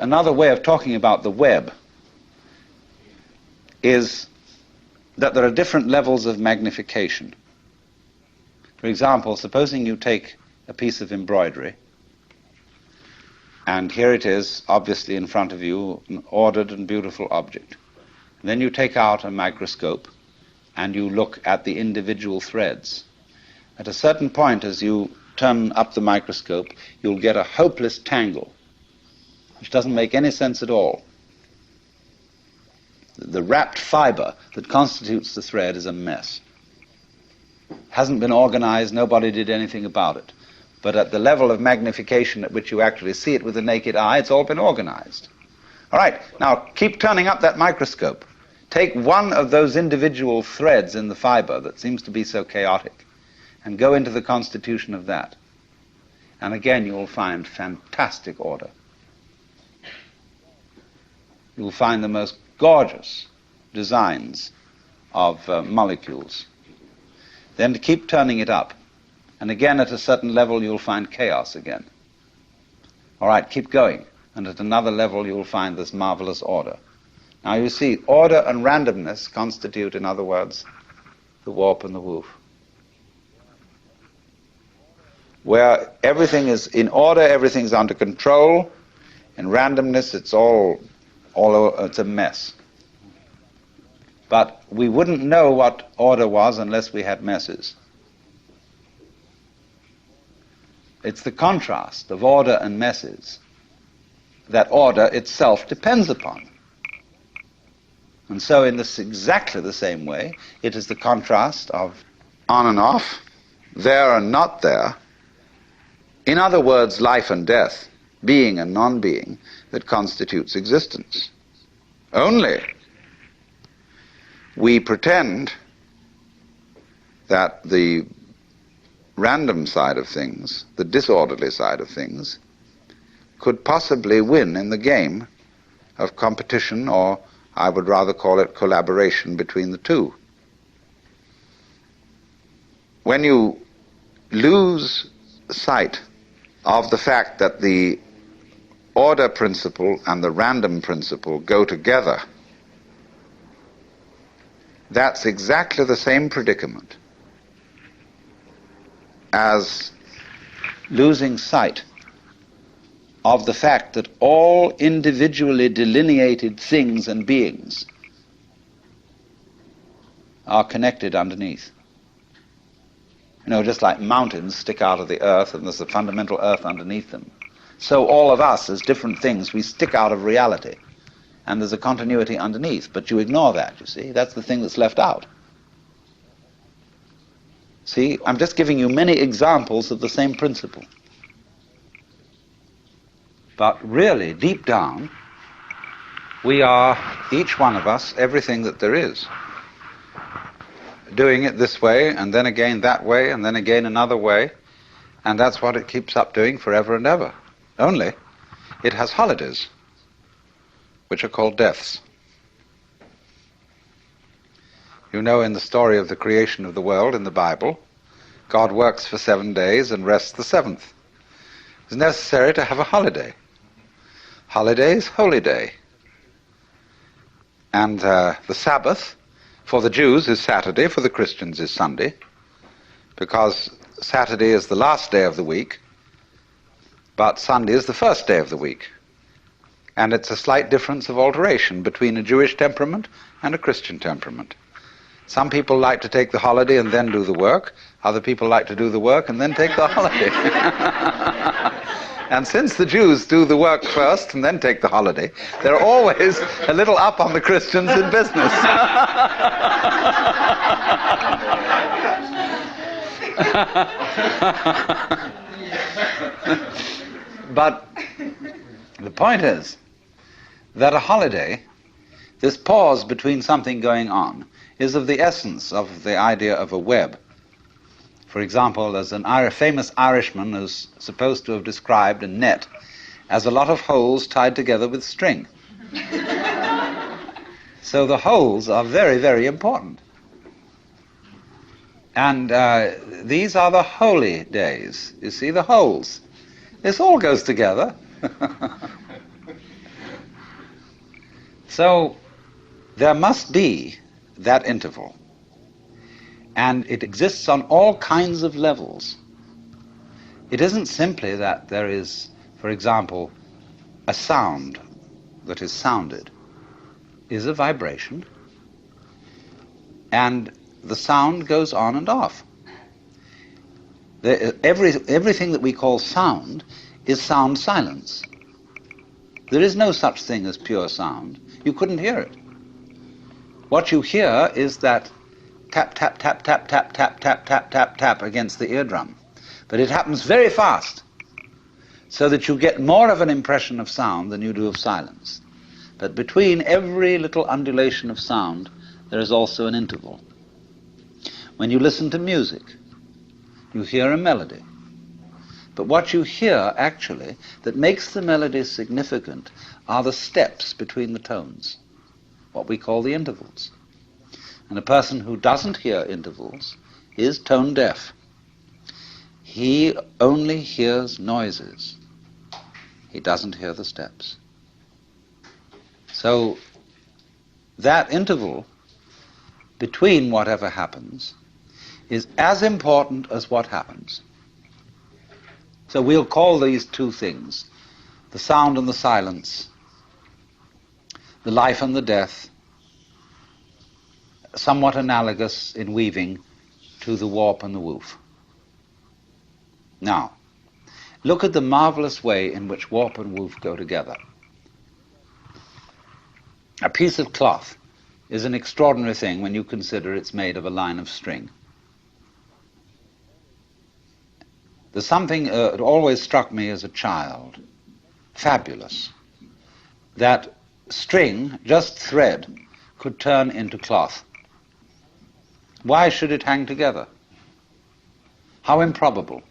another way of talking about the web is that there are different levels of magnification. For example, supposing you take a piece of embroidery, and here it is, obviously in front of you, an ordered and beautiful object. And then you take out a microscope and you look at the individual threads. At a certain point, as you turn up the microscope, you'll get a hopeless tangle, which doesn't make any sense at all. The wrapped fiber that constitutes the thread is a mess. Hasn't been organized, nobody did anything about it. But at the level of magnification at which you actually see it with the naked eye, it's all been organized. All right, now keep turning up that microscope. Take one of those individual threads in the fiber that seems to be so chaotic and go into the constitution of that. And again, you'll find fantastic order. You'll find the most gorgeous designs of molecules. Then to keep turning it up. And again, at a certain level, you'll find chaos again. All right, keep going. And at another level, you'll find this marvelous order. Now you see, order and randomness constitute, in other words, the warp and the woof. Where everything is in order, everything's under control. In randomness, it's it's a mess. But we wouldn't know what order was unless we had messes. It's the contrast of order and messes that order itself depends upon. And so in this exactly the same way, it is the contrast of on and off, there and not there. In other words, life and death, being and non-being, that constitutes existence. Only we pretend that the random side of things, the disorderly side of things, could possibly win in the game of competition, or I would rather call it collaboration between the two. When you lose sight of the fact that the order principle and the random principle go together, that's exactly the same predicament as losing sight of the fact that all individually delineated things and beings are connected underneath. You know, just like mountains stick out of the earth and there's a fundamental earth underneath them, so all of us as different things, we stick out of reality. And there's a continuity underneath, but you ignore that, you see. That's the thing that's left out. See, I'm just giving you many examples of the same principle. But really, deep down, we are, each one of us, everything that there is. Doing it this way, and then again that way, and then again another way. And that's what it keeps up doing forever and ever. Only, it has holidays, which are called deaths. You know, in the story of the creation of the world in the Bible, God works for 7 days and rests the seventh. It's necessary to have a holiday. Holiday is holy day. And the Sabbath, for the Jews, is Saturday, for the Christians is Sunday, because Saturday is the last day of the week, but Sunday is the first day of the week. And it's a slight difference of alteration between a Jewish temperament and a Christian temperament. Some people like to take the holiday and then do the work. Other people like to do the work and then take the holiday. And since the Jews do the work first and then take the holiday, they're always a little up on the Christians in business. But the point is that a holiday, this pause between something going on, is of the essence of the idea of a web. For example, there's an famous Irishman who's supposed to have described a net as a lot of holes tied together with string. So the holes are very, very important. And these are the holy days. You see, the holes. This all goes together. So there must be that interval. And it exists on all kinds of levels. It isn't simply that there is, for example, a sound that is sounded is a vibration, and the sound goes on and off. Everything that we call sound is sound silence. There is no such thing as pure sound. You couldn't hear it. What you hear is that tap, tap, tap, tap, tap, tap, tap, tap, tap, tap against the eardrum. But it happens very fast, so that you get more of an impression of sound than you do of silence. But between every little undulation of sound, there is also an interval. When you listen to music, you hear a melody. But what you hear, actually, that makes the melody significant are the steps between the tones, what we call the intervals. And a person who doesn't hear intervals is tone deaf. He only hears noises. He doesn't hear the steps. So that interval between whatever happens is as important as what happens. So we'll call these two things, the sound and the silence, the life and the death, somewhat analogous in weaving to the warp and the woof. Now, look at the marvelous way in which warp and woof go together. A piece of cloth is an extraordinary thing when you consider it's made of a line of string. There's something that always struck me as a child, fabulous, that string, just thread, could turn into cloth. Why should it hang together? How improbable.